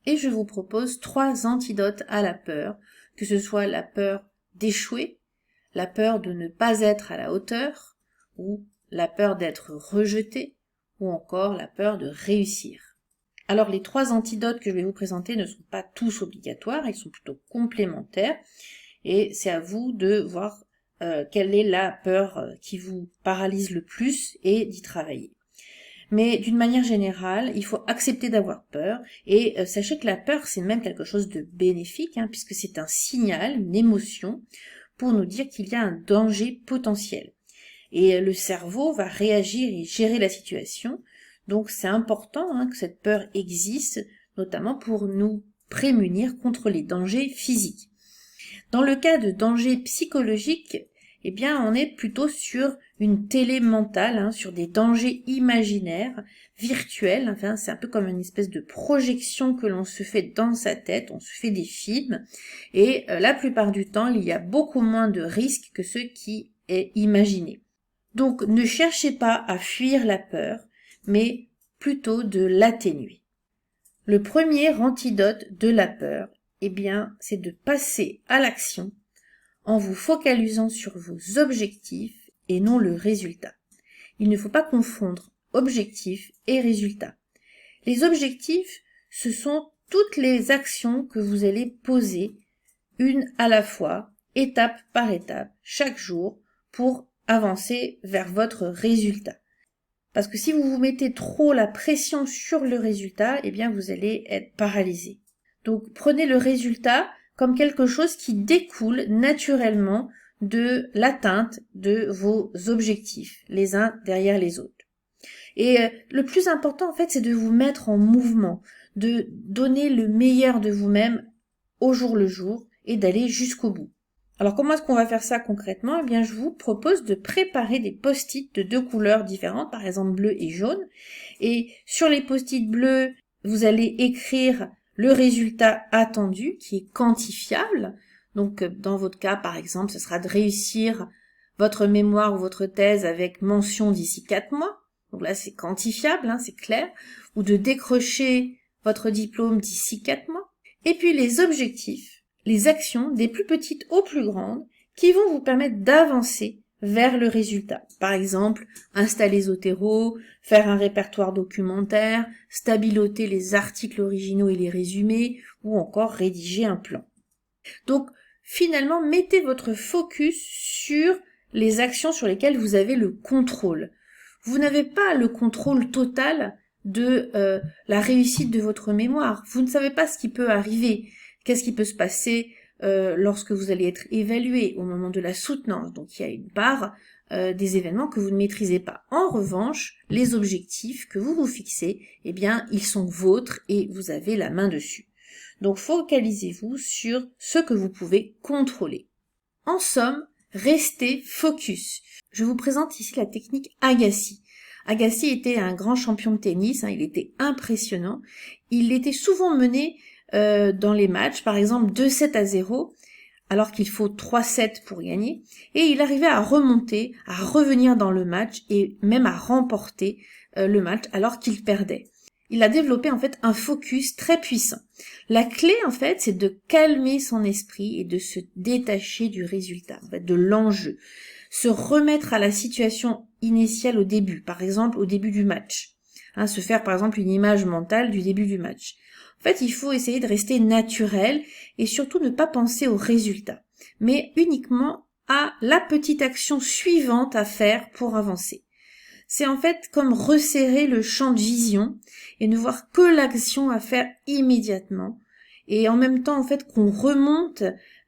et je vous propose 3 antidotes à la peur, que ce soit la peur d'échouer, la peur de ne pas être à la hauteur, ou la peur d'être rejeté, ou encore la peur de réussir. Alors les 3 antidotes que je vais vous présenter ne sont pas tous obligatoires, ils sont plutôt complémentaires, et c'est à vous de voir quelle est la peur qui vous paralyse le plus et d'y travailler. Mais d'une manière générale, il faut accepter d'avoir peur, et sachez que la peur, c'est même quelque chose de bénéfique, puisque c'est un signal, une émotion, pour nous dire qu'il y a un danger potentiel. Et le cerveau va réagir et gérer la situation, donc c'est important que cette peur existe, notamment pour nous prémunir contre les dangers physiques. Dans le cas de dangers psychologiques, eh bien, on est plutôt sur une télé mentale, sur des dangers imaginaires, virtuels. Enfin, c'est un peu comme une espèce de projection que l'on se fait dans sa tête, on se fait des films, et la plupart du temps, il y a beaucoup moins de risques que ce qui est imaginé. Donc, ne cherchez pas à fuir la peur, mais plutôt de l'atténuer. Le premier antidote de la peur, eh bien, c'est de passer à l'action en vous focalisant sur vos objectifs et non le résultat. Il ne faut pas confondre objectif et résultat. Les objectifs, ce sont toutes les actions que vous allez poser une à la fois, étape par étape, chaque jour, pour avancer vers votre résultat. Parce que si vous vous mettez trop la pression sur le résultat, eh bien vous allez être paralysé. Donc prenez le résultat comme quelque chose qui découle naturellement de l'atteinte de vos objectifs, les uns derrière les autres. Et le plus important en fait, c'est de vous mettre en mouvement, de donner le meilleur de vous-même au jour le jour et d'aller jusqu'au bout. Alors comment est-ce qu'on va faire ça concrètement? Eh bien je vous propose de préparer des post-it de 2 couleurs différentes, par exemple bleu et jaune. Et sur les post-it bleus, vous allez écrire le résultat attendu qui est quantifiable. Donc dans votre cas par exemple, ce sera de réussir votre mémoire ou votre thèse avec mention d'ici 4 mois. Donc là c'est quantifiable, c'est clair. Ou de décrocher votre diplôme d'ici 4 mois. Et puis les objectifs, les actions des plus petites aux plus grandes qui vont vous permettre d'avancer vers le résultat. Par exemple, installer Zotero, faire un répertoire documentaire, stabiloter les articles originaux et les résumés, ou encore rédiger un plan. Donc, finalement, mettez votre focus sur les actions sur lesquelles vous avez le contrôle. Vous n'avez pas le contrôle total de la réussite de votre mémoire. Vous ne savez pas ce qui peut arriver. Qu'est-ce qui peut se passer lorsque vous allez être évalué au moment de la soutenance? Donc il y a une part des événements que vous ne maîtrisez pas. En revanche, les objectifs que vous vous fixez, eh bien, ils sont vôtres et vous avez la main dessus. Donc focalisez-vous sur ce que vous pouvez contrôler. En somme, restez focus. Je vous présente ici la technique Agassi. Agassi était un grand champion de tennis, il était impressionnant. Il était souvent mené dans les matchs, par exemple 2-7-0, alors qu'il faut 3-7 pour gagner, et il arrivait à remonter, à revenir dans le match et même à remporter le match alors qu'il perdait. Il a développé en fait un focus très puissant. La clé en fait, c'est de calmer son esprit et de se détacher du résultat, en fait, de l'enjeu. Se remettre à la situation initiale au début, par exemple au début du match. Se faire par exemple une image mentale du début du match. En fait, il faut essayer de rester naturel et surtout ne pas penser au résultat, mais uniquement à la petite action suivante à faire pour avancer. C'est en fait comme resserrer le champ de vision et ne voir que l'action à faire immédiatement. Et en même temps, en fait, qu'on remonte,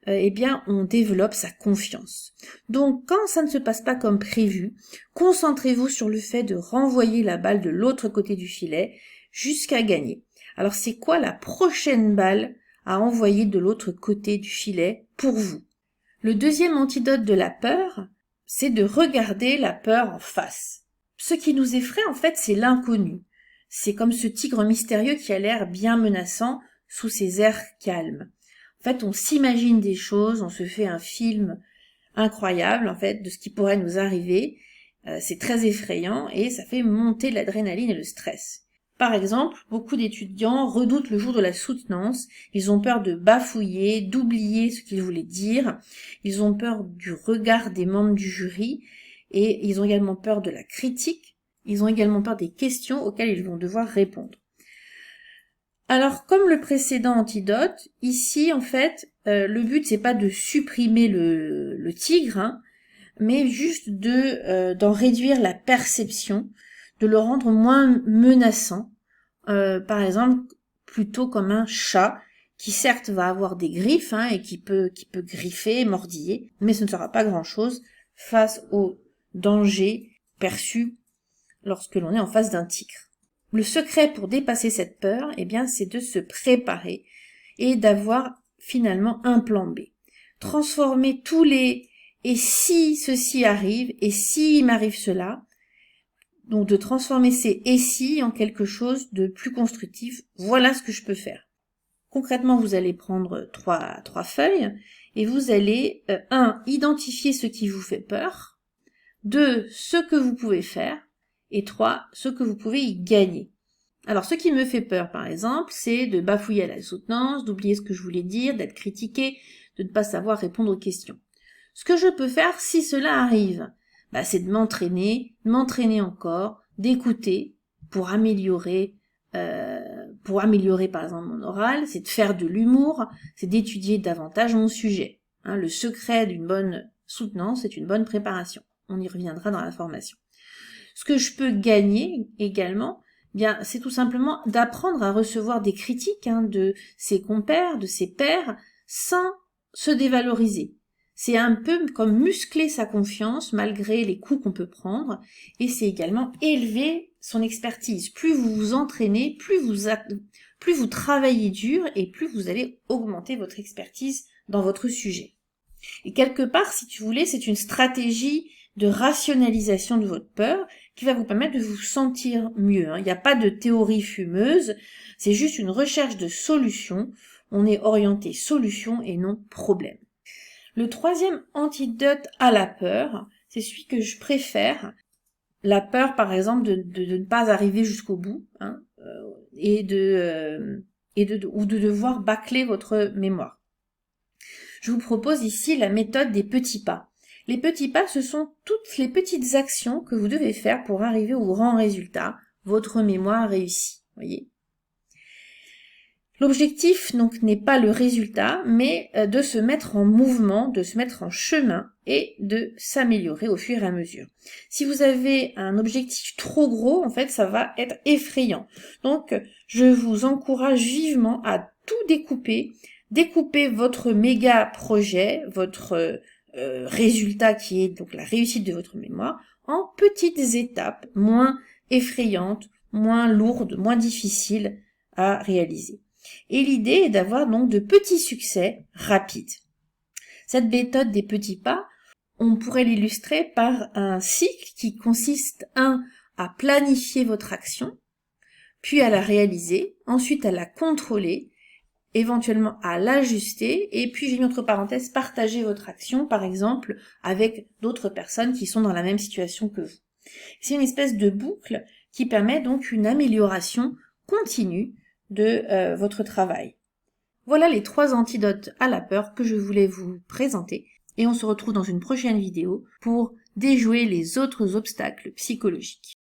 eh bien, on développe sa confiance. Donc, quand ça ne se passe pas comme prévu, concentrez-vous sur le fait de renvoyer la balle de l'autre côté du filet jusqu'à gagner. Alors, c'est quoi la prochaine balle à envoyer de l'autre côté du filet pour vous? Le deuxième antidote de la peur, c'est de regarder la peur en face. Ce qui nous effraie, en fait, c'est l'inconnu. C'est comme ce tigre mystérieux qui a l'air bien menaçant sous ses airs calmes. En fait, on s'imagine des choses, on se fait un film incroyable, en fait, de ce qui pourrait nous arriver. C'est très effrayant et ça fait monter l'adrénaline et le stress. Par exemple, beaucoup d'étudiants redoutent le jour de la soutenance, ils ont peur de bafouiller, d'oublier ce qu'ils voulaient dire, ils ont peur du regard des membres du jury, et ils ont également peur de la critique, ils ont également peur des questions auxquelles ils vont devoir répondre. Alors, comme le précédent antidote, ici, en fait, le but, c'est pas de supprimer le tigre, hein, mais juste d'en réduire la perception, de le rendre moins menaçant, par exemple, plutôt comme un chat, qui certes va avoir des griffes, hein, et qui peut griffer, mordiller, mais ce ne sera pas grand-chose face au danger perçu lorsque l'on est en face d'un tigre. Le secret pour dépasser cette peur, eh bien, c'est de se préparer et d'avoir finalement un plan B. Transformer tous les « et si ceci arrive » et « si il m'arrive cela », donc de transformer ces « et si » en quelque chose de plus constructif. Voilà ce que je peux faire. Concrètement, vous allez prendre trois feuilles et vous allez 1. Identifier ce qui vous fait peur, 2. Ce que vous pouvez faire, et 3. Ce que vous pouvez y gagner. Alors, ce qui me fait peur, par exemple, c'est de bafouiller à la soutenance, d'oublier ce que je voulais dire, d'être critiqué, de ne pas savoir répondre aux questions. Ce que je peux faire si cela arrive, c'est de m'entraîner encore, d'écouter pour améliorer par exemple mon oral, c'est de faire de l'humour, c'est d'étudier davantage mon sujet. Hein, le secret d'une bonne soutenance, c'est une bonne préparation. On y reviendra dans la formation. Ce que je peux gagner également, c'est tout simplement d'apprendre à recevoir des critiques, hein, de ses compères, de ses pairs, sans se dévaloriser. C'est un peu comme muscler sa confiance malgré les coups qu'on peut prendre, et c'est également élever son expertise. Plus vous vous entraînez, plus vous travaillez dur, et plus vous allez augmenter votre expertise dans votre sujet. Et quelque part, si tu voulais, c'est une stratégie de rationalisation de votre peur qui va vous permettre de vous sentir mieux. Il n'y a pas de théorie fumeuse, c'est juste une recherche de solution. On est orienté solution et non problème. Le troisième antidote à la peur, c'est celui que je préfère. La peur, par exemple, de ne pas arriver jusqu'au bout, hein, ou de devoir bâcler votre mémoire. Je vous propose ici la méthode des petits pas. Les petits pas, ce sont toutes les petites actions que vous devez faire pour arriver au grand résultat, votre mémoire réussie. Voyez. L'objectif donc n'est pas le résultat, mais de se mettre en mouvement, de se mettre en chemin et de s'améliorer au fur et à mesure. Si vous avez un objectif trop gros, en fait, ça va être effrayant. Donc, je vous encourage vivement à tout découper. Découpez votre méga projet, votre résultat qui est donc la réussite de votre mémoire, en petites étapes moins effrayantes, moins lourdes, moins difficiles à réaliser. Et l'idée est d'avoir donc de petits succès rapides. Cette méthode des petits pas, on pourrait l'illustrer par un cycle qui consiste, 1, à planifier votre action, puis à la réaliser, ensuite à la contrôler, éventuellement à l'ajuster, et puis j'ai mis entre parenthèses partager votre action, par exemple, avec d'autres personnes qui sont dans la même situation que vous. C'est une espèce de boucle qui permet donc une amélioration continue de votre travail. Voilà les 3 antidotes à la peur que je voulais vous présenter, et on se retrouve dans une prochaine vidéo pour déjouer les autres obstacles psychologiques.